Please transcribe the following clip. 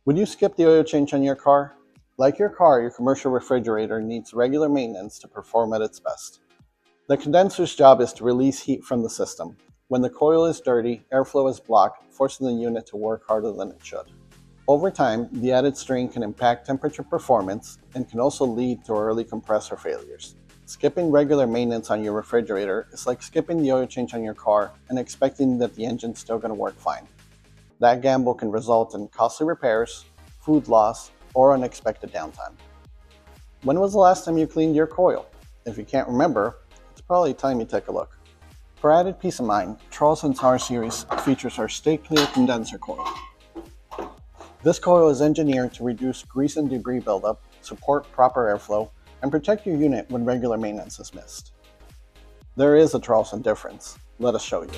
Would you skip the oil change on your car? Like your car, your commercial refrigerator needs regular maintenance to perform at its best. The condenser's job is to release heat from the system. When the coil is dirty, airflow is blocked, forcing the unit to work harder than it should. Over time, the added strain can impact temperature performance and can also lead to early compressor failures. Skipping regular maintenance on your refrigerator is like skipping the oil change on your car and expecting that the engine's still going to work fine. That gamble can result in costly repairs, food loss, or unexpected downtime. When was the last time you cleaned your coil? If you can't remember, it's probably time you take a look. For added peace of mind, Charleston's R Series features our Stay Clear condenser coil. This coil is engineered to reduce grease and debris buildup, support proper airflow, and protect your unit when regular maintenance is missed. There is a Charleston difference. Let us show you.